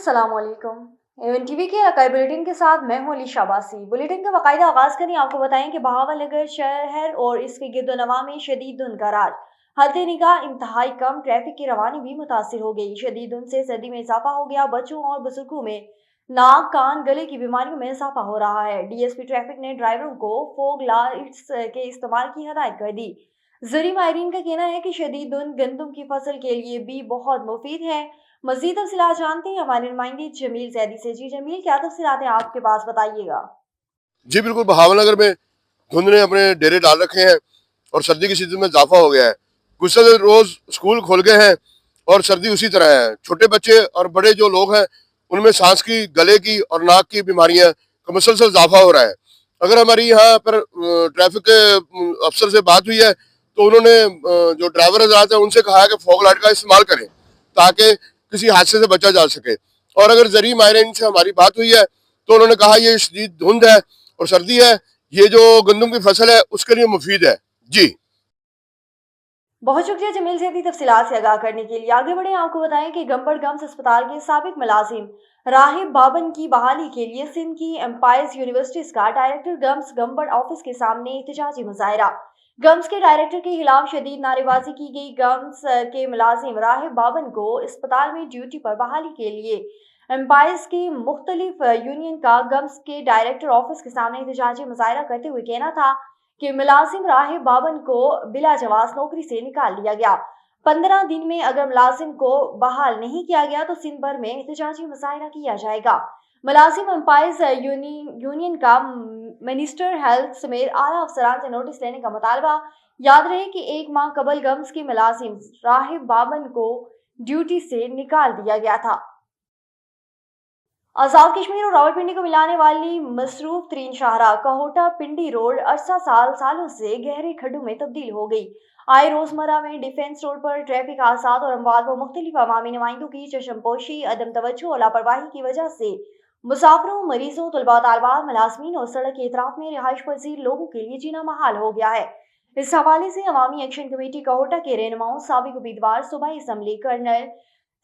अस्सलाम वालेकुम। Avon TV के अकाई बुलेटिन के साथ मैं हूं अली शाबासी। बुलेटिन का बाकायदा आगाज करें। आपको बताएं कि बहावलनगर शहर और इसके गिरदोनवा में शदीद धुंध का राज। हद निगाह इंतहाई कम, ट्रैफिक की रवानी भी मुतासिर हो गई। शदीद धुंध से सर्दी में इजाफा हो गया। बच्चों और बुजुर्गों में नाक, कान, गले की बीमारियों में इजाफा हो रहा है। डीएसपी ट्रैफिक ने ड्राइवरों को फोग लाइट्स के इस्तेमाल की हिदायत कर दी। जरी माहरीन का कहना है कि शदीद धुंध गंदम की फसल के लिए भी बहुत मुफीद है। मजीद तफसीलात जानते हैं हमारे नुमाइंदे जमील जैदी से। जी जमील, क्या तफसीलात हैं आपके पास, बताइएगा। जी बिल्कुल, बहावलनगर में धुंध ने अपने डेरे डाल रखे हैं और सर्दी की सीजन में इजाफा हो गया है। कुछ रोज स्कूल खोल गए हैं और सर्दी उसी तरह है। छोटे बच्चे और बड़े जो लोग हैं उनमें सांस की, गले की और नाक की बीमारियां का मुसलसल इजाफा हो रहा है। अगर हमारी यहाँ पर ट्रैफिक के अफसर से बात हुई है तो उन्होंने जो ड्राइवर हजरात हैं उनसे कहा है कि फॉग लाइट का इस्तेमाल करें ताकि किसी हादसे से बचा जा सके। और अगर जरिए माहिरीन से हमारी बात हुई है तो उन्होंने कहा ये शदीद धुंध है और सर्दी है, ये जो गंदम की फसल है उसके लिए मुफीद है। जी बहुत शुक्रिया जमील जैदी तफसीलात से आगाह करने के लिए। आगे बढ़े, आपको बताएं कि गंबड़ गम्स अस्पताल के साबिक मुलाजिम राहिब बाबन की बहाली के लिए सिंध की एम्पायर्स यूनिवर्सिटीज का डायरेक्टर गम्स गंबड़ ऑफिस के सामने एहतजाजी मुजाहरा। गम्स के डायरेक्टर के खिलाफ शदीद नारेबाजी की गई। गम्स के मुलाजिम राहिब बाबन को अस्पताल में ड्यूटी पर बहाली के लिए एम्पायर्स की मुख्तलिफ यूनियन का गम्स के डायरेक्टर ऑफिस के सामने एहतजाजी मुजाहरा करते हुए कहना था कि मुलाजिम राहिब बाबन को बिला जवाज नौकरी से निकाल लिया गया। 15 दिन में अगर मुलाजिम को बहाल नहीं किया गया तो सिंध भर में एहतजाजी मुजाहरा किया जाएगा। मुलाजिम एम्पायर्स यूनियन का मिनिस्टर हेल्थ समेत आला अफसरान से नोटिस लेने का मुतालबा। याद रहे कि 1 माह कबल गम्स के मुलाजिम राहिब बाबन को ड्यूटी से निकाल दिया गया था। आजाद कश्मीर और रावलपिंडी को मिलाने वाली मसरूफ तरीन शाहराह कहोटा पिंडी रोड अरसा सालों से गहरे खड्डों में तब्दील हो गई। आए रोजमर्रा में डिफेंस रोड पर ट्रैफिक हादसा और अमवात व मुख्तलिफ अवामी नुमाइंदों की चशमपोशी, अदम तवज्जो और लापरवाही की वजह से मुसाफिरों, मरीजों, तलबा तालबात, मुलाजमीन और सड़क के एतराफ में रिहाइश पजीर लोगों के लिए जीना महाल हो गया है। इस हवाले से अवामी एक्शन कमेटी कहोटा के रहनुमाओं, साबिक उम्मीदवार सूबाई असम्बली कर्नल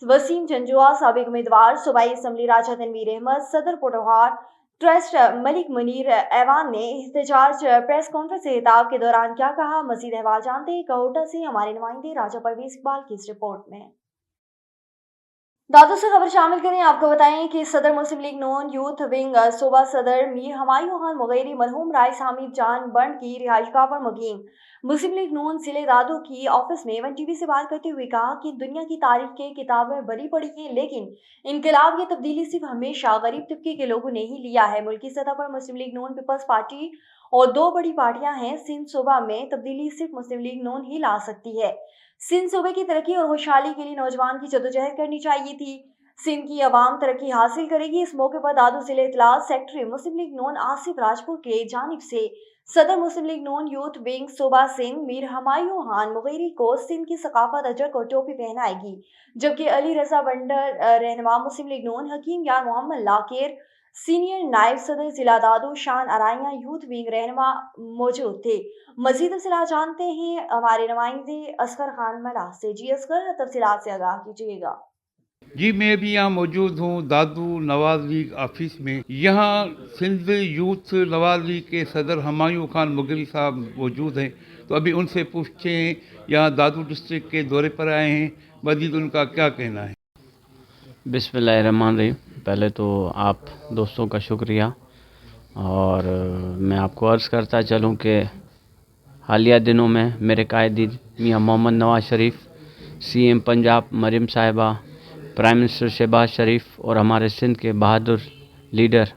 वसीम जंजुआ, साबिक उम्मीदवार सूबाई असम्बली राजा तनवीर अहमद, सदर पोटोहार ट्रस्ट मलिक मुनीर ऐवान ने एहतजाज प्रेस कॉन्फ्रेंस से खिताब के दौरान क्या कहा, मजीद अहवाल जानते हैं कहोटा से हमारे नुमाइंदे राजा परवेज इकबाल की इस रिपोर्ट में। दादू से खबर शामिल करें। आपको बताएं कि सदर मुस्लिम लीग नून यूथ विंग सूबा सदर मीर हमायूं खान मुगैरी मरहूम राइस हामिद जान बंड की रिहाइशगाह पर मुकीम मुस्लिम लीग नून जिले दादू की ऑफिस में वन टीवी से बात करते हुए कहा कि दुनिया की तारीख के किताबें बड़ी पड़ी हैं, लेकिन इनकलाब की तब्दीली सिर्फ हमेशा गरीब तबके के लोगों ने ही लिया है। मुल्की सतह पर मुस्लिम लीग नून, पीपल्स पार्टी और 2 बड़ी पार्टियां हैं। सिंध सूबा में तब्दीली सिर्फ मुस्लिम लीग नून ही ला सकती है। सिंध सूबे की तरक्की और खुशहाली के लिए नौजवान की जदोजहद करनी चाहिए थी। सिंध की अवाम तरक्की हासिल करेगी। इस मौके पर दादू जिले इतलात सेक्रेटरी मुस्लिम लीग नून आसिफ राजपुर के जानिब से सदर मुस्लिम लीग नून यूथ विंग सूबा सिंध मीर हमायूं खान मुगैरी को सिंध की सकाफत अजरक और टोपी पहनाएगी, जबकि अली रजा बंडर रहनुमा मुस्लिम लीग नून, हकीम यार मोहम्मद लाकेर सीनियर नायब सदर जिला दादू शान अराइया यूथ विंग रहनुमा मौजूद थे। मजीद तफसीलात जानते हैं हमारे नुमाइंदे असगर खान मलाह से। जी असगर, तफसीलात से आगाह कीजिएगा। जी मैं भी यहाँ मौजूद हूँ दादू नवाज लीग ऑफिस में। यहाँ सिंध यूथ नवाज लीग के सदर हमायूं खान मुगली साहब मौजूद हैं, तो अभी उनसे पूछते हैं यहाँ दादू डिस्ट्रिक्ट के दौरे पर आए हैं, मजीद उनका क्या कहना है। बिस्मिल्लाहिर्रहमानिर्रहीम। पहले तो आप दोस्तों का शुक्रिया, और मैं आपको अर्ज़ करता चलूँ कि हालिया दिनों में मेरे कायदी मियाँ मोहम्मद नवाज शरीफ, सीएम पंजाब मरीम साहिबा, प्राइम मिनिस्टर शहबाज शरीफ और हमारे सिंध के बहादुर लीडर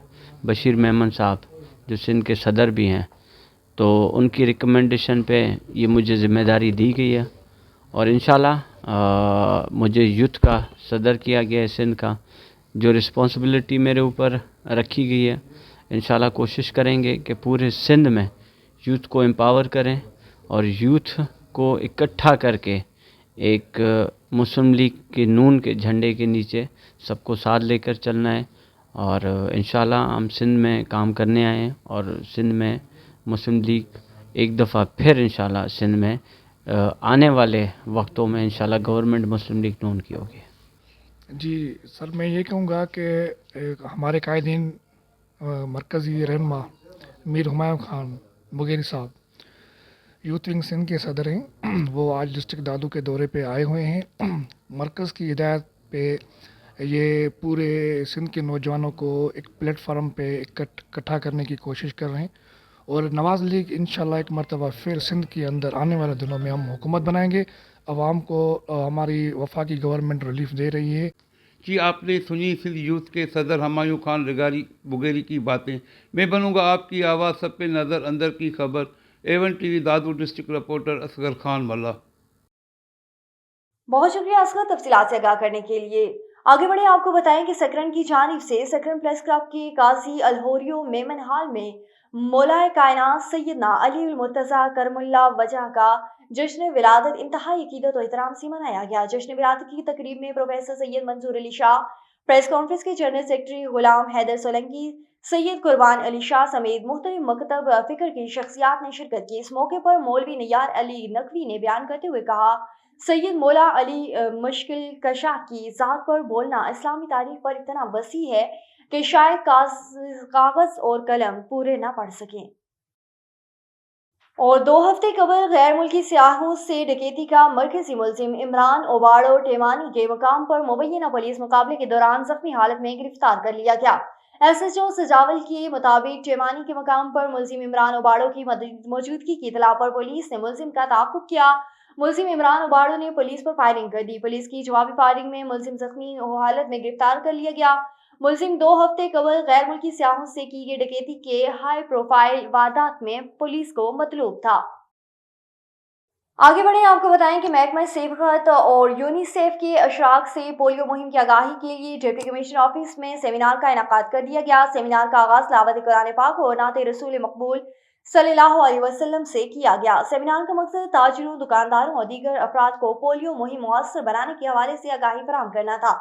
बशीर मेमन साहब जो सिंध के सदर भी हैं, तो उनकी रिकमेंडेशन पे ये मुझे ज़िम्मेदारी दी गई है और इंशाल्लाह मुझे यूथ का सदर किया गया है सिंध का। जो रिस्पॉन्सिबिलिटी मेरे ऊपर रखी गई है, इंशाल्लाह कोशिश करेंगे कि पूरे सिंध में यूथ को एम्पावर करें और यूथ को इकट्ठा करके एक मुस्लिम लीग के नून के झंडे के नीचे सबको साथ लेकर चलना है। और इंशाल्लाह हम सिंध में काम करने आए हैं और सिंध में मुस्लिम लीग एक दफ़ा फिर इंशाल्लाह सिंध में आने वाले वक्तों में इंशाल्लाह गवर्नमेंट मुस्लिम लीग नून की होगी। जी सर, मैं ये कहूँगा कि हमारे कायदीन मरकज़ी रहनुमा मीर हुमायूं खान मुगेरी साहब यूथ विंग सिंध के सदर हैं। वो आज डिस्ट्रिक्ट दादू के दौरे पे आए हुए हैं। मरकज़ की हिदायत पे ये पूरे सिंध के नौजवानों को एक प्लेटफार्म पे इकट्ठा करने की कोशिश कर रहे हैं और नवाज़ लीग इंशाल्लाह एक मरतबा फिर सिंध के अंदर आने वाले दिनों में हम हुकूमत बनाएंगे। आवाम को हमारी वफाकी गवर्नमेंट रिलीफ दे रही है। कि आपने सुनी सिंध यूथ के सदर हमायूं खान रिगारी बुगेरी की बातें। मैं बनूंगा आपकी आवाज़, सब पे नज़र, अंदर की खबर। A1 टीवी दादू डिस्ट्रिक्ट रिपोर्टर असगर खान मल्ला। बहुत शुक्रिया असगर तफसीलात से आगाह करने के लिए। आगे बढ़े आपको बताएं कि सकरन की जानिब से सकरन प्रेस क्लब के काजी अलहोरियो मेमन हाल में मौलाए कायनात सैयदना अली उल मुर्तज़ा करमुल्ला वजह का जश्न विलादत इंतहाई अकीदत और एहतराम से मनाया गया। जश्न विलादत की तकरीब में प्रोफेसर सैयद मंजूर अली शाह, प्रेस कॉन्फ्रेंस के जनरल सेक्रेटरी गुलाम हैदर सोलंकी, सैयद कुर्बान अली शाह समेत मुख्तलिफ मकतब फ़िक्र की शख्सियात ने शिरकत की। इस मौके पर मौलवी नैयार अली नकवी ने बयान करते हुए कहा, सैयद मौला अली मुश्किल कशा की ज़ात पर बोलना इस्लामी तारीख पर इतना वसी है कि शायद कागज़ और कलम पूरे न पढ़ सकें। और 2 हफ्ते कबल गैर मुल्की सियाहों से डकैती का मरकजी मुलजिम इमरान ओबाड़ो टेमानी के मकाम पर मुबैना पुलिस मुकाबले के दौरान जख्मी हालत में गिरफ्तार कर लिया गया। SHO सजावल के मुताबिक टेमानी के मकाम पर मुलजिम इमरान ओबाड़ो की मौजूदगी की इतला पर पुलिस ने मुलजिम का ताक़ुब किया। मुलजिम इमरान ओबाड़ो ने पुलिस पर फायरिंग कर दी। पुलिस की जवाबी फायरिंग में मुलजिम जख्मी हालत में गिरफ्तार कर लिया गया। मुलजिम 2 हफ्ते कबल गैर मुल्की सियाहों से की गई डकैती के हाई प्रोफाइल वारदात में पुलिस को मतलूब था। आगे बढ़े आपको बताएं कि महकमा सेहत और यूनिसेफ के अशराक से पोलियो मुहिम की आगाही के लिए डिप्टी कमिश्नर ऑफिस में सेमिनार का इनेकाद कर दिया गया। सेमिनार का आगाज तिलावत कुरान पाक और नात रसूल मकबूल सल्लल्लाहु अलैहि वसल्लम से किया गया। सेमिनार का मकसद ताजिरों, दुकानदारों और दीगर अफराद को पोलियो मुहिम मुअस्सर बनाने के हवाले से आगाही फराहम करना था।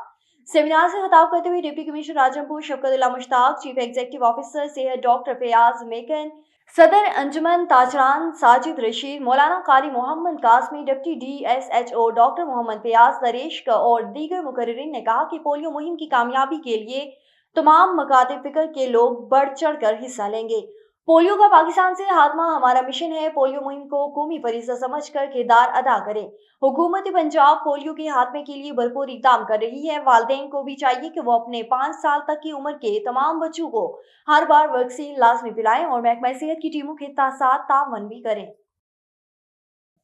सेमिनार से खिताब करते हुए deputy commissioner Rajanpur Shafqatullah Mushtaq, chief executive officer सेहत डॉक्टर फयाज मेकन, सदर अंजुमन ताजरान Sajid Rashid, Maulana Qari Mohammad Qasmi, deputy DSHO doctor Mohammad Fayyaz Daresh और दीगर मुकर्रिरीन ने कहा कि पोलियो मुहिम की कामयाबी के लिए तमाम मकातिब फिक्र के लोग बढ़ चढ़ कर हिस्सा लेंगे। पोलियो का पाकिस्तान से खात्मा हमारा मिशन है। पोलियो मुहिम को कौमी फरीज़ा समझकर किरदार अदा करें। हुकूमत पंजाब पोलियो के खात्मे के लिए भरपूर इक़दाम कर रही है। वालिदैन को भी चाहिए कि वो अपने 5 साल तक की उम्र के तमाम बच्चों को हर बार वैक्सीन लाजमी पिलाएं और महकमा सेहत की टीमों के साथ तावन भी करें।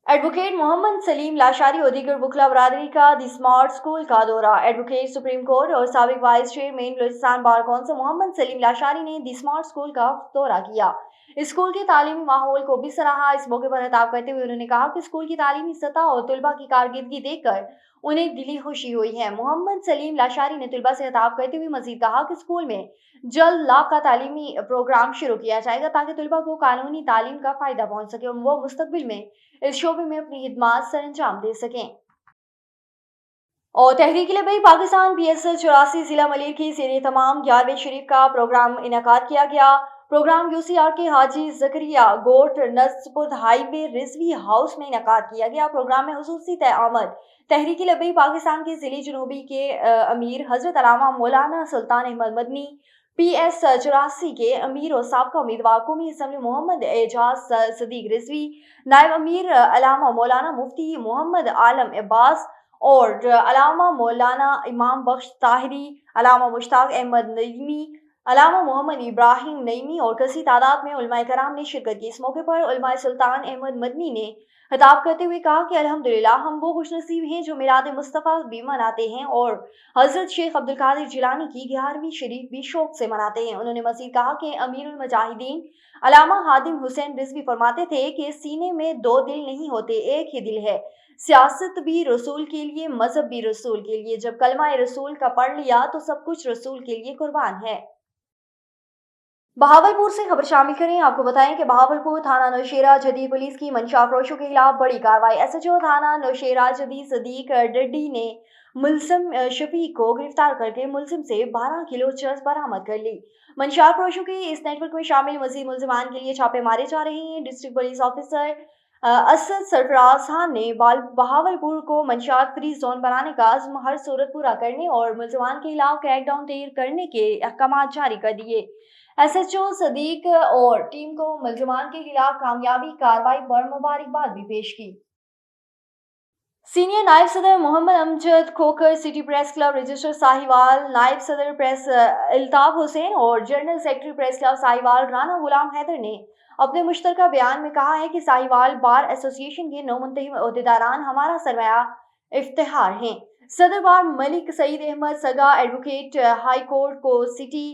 एडवोकेट मोहम्मद सलीम लाशारी और दीगर वकला बरादरी का द स्मार्ट स्कूल का दौरा। एडवोकेट सुप्रीम कोर्ट और साबिक vice chairman Balochistan bar council Mohammad Saleem Lashari ने द स्मार्ट स्कूल का दौरा किया। स्कूल के तालीमी माहौल को भी सराहा। इस मौके पर खिताब करते हुए उन्होंने कहा कि स्कूल की तालीमी सतह और तलबा की कारकर्दगी देखकर उन्हें दिली खुशी हुई है। मोहम्मद सलीम लाशारी ने तलबा से खिताब करते हुए मजीद कहा कि स्कूल में जल्द ला का तालीमी प्रोग्राम शुरू किया जाएगा ताकि तलबा को कानूनी तालीम का फायदा पहुंच सके और वो मुस्तकबिल में इस शोबे में अपनी खिदमात सर अंजाम दे सकें। और तहरीक लेबई पाकिस्तान PSL 84 जिला मलिर की ज़ेरे तमाम 11वें शरीफ का प्रोग्राम इनेकाद किया गया। प्रोग्राम UCR के हाजी जकरिया गोट नस्पुर हाईवे रिजवी हाउस में इनेकाद किया गया। प्रोग्राम में हुसूसी तय-आमद तहरीक लेबई पाकिस्तान के ज़िले जनूबी के अमीर हजरत अल्लामा मौलाना सुल्तान अहमद मदनी, PS 84 के अमीर और साबका उम्मीदवार कौमी असम्बली मोहम्मद एजाज सदीक रिजवी, नायब अमीर अल्लामा मौलाना मुफ्ती मोहम्मद आलम अब्बास और अल्लामा मौलाना इमाम बख्श ताहिरी, अल्लामा मुश्ताक अहमद नईमी, अल्लामा मोहम्मद इब्राहिम नईमी और कसी तादाद में उलमाए कराम ने शिरकत की। इस मौके पर उलमाए सुल्तान अहमद मदनी ने खिताब करते हुए कहा कि अल्हम्दुलिल्लाह हम वो खुशनसीब हैं जो मिलाद मुस्तफ़ा भी मनाते हैं और हजरत शेख अब्दुल कादिर जिलानी की 11वीं शरीफ भी शौक से मनाते हैं। उन्होंने मज़ीद कहा कि अमीरुल मुजाहिदीन अल्लामा हादिम हुसैन रिजवी फरमाते थे कि सीने में 2 दिल नहीं होते, एक ही दिल है। सियासत भी रसूल के लिए, मजहब भी रसूल के लिए। जब कलमा रसूल का पढ़ लिया तो सब कुछ रसूल के लिए कुर्बान है। बहावलपुर से खबर शामिल करें। आपको बताएं कि बहावलपुर थाना नौशेरा जदीद पुलिस की मंशा फरोशों के खिलाफ बड़ी कार्रवाई। SHO थाना नौशेरा जदीद सदीक डड्डी ने मुलजिम शफीक को गिरफ्तार करके मुलजिम से 12 किलो चरस बरामद कर ली। मंशा फरोशों के इस नेटवर्क में शामिल मजीद मुलजिमान के लिए छापे मारे जा रहे हैं। District police officer Asad Sarfaraz Khan ने बहावलपुर को मंशियात फ्री जोन बनाने का अज़्म हर सूरत पूरा करने और मुलजमान के खिलाफ क्रैकडाउन तेज करने के अहकाम जारी कर दिए। SHO सदीक और टीम को मुलजमान के खिलाफ कामयाबी कार्रवाई पर मुबारकबाद भी पेश की। सीनियर नायब सदर Mohammad Amjad Khokhar, city press club register Sahiwal, नायब सदर प्रेस अल्ताफ हुसैन और general secretary press club Sahiwal Rana Ghulam Haider ने अपने मुश्तरका बयान में कहा है कि साहिवाल बार एसोसिएशन के नौमुंतखब अहदेदारान हमारा सरमाया इफ्तिहार हैं। सदर बार मलिक सईद अहमद सगा एडवोकेट हाई कोर्ट को city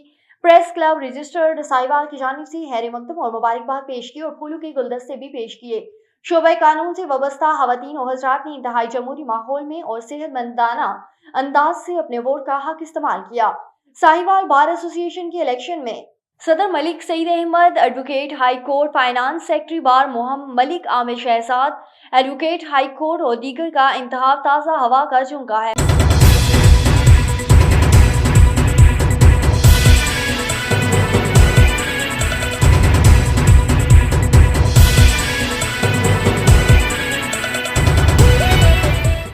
press club registered Sahiwal की जानिब से हैर मकदम और मुबारकबाद पेश की और फूलों के गुलदस्ते भी पेश किए। शोबा कानून से वाबस्ता खवातीन और हजरात ने इंतहाई जमहूरी माहौल में और सेहतमंदाना अंदाज से अपने वोट का हक इस्तेमाल किया। साहिवाल बार एसोसिएशन के इलेक्शन में सदर Malik Saeed Ahmad, advocate high court, finance secretary bar Mohammad Malik Aamir Shahzad, advocate high court और दीगर का इंतखाब ताज़ा हवा का झोंका है।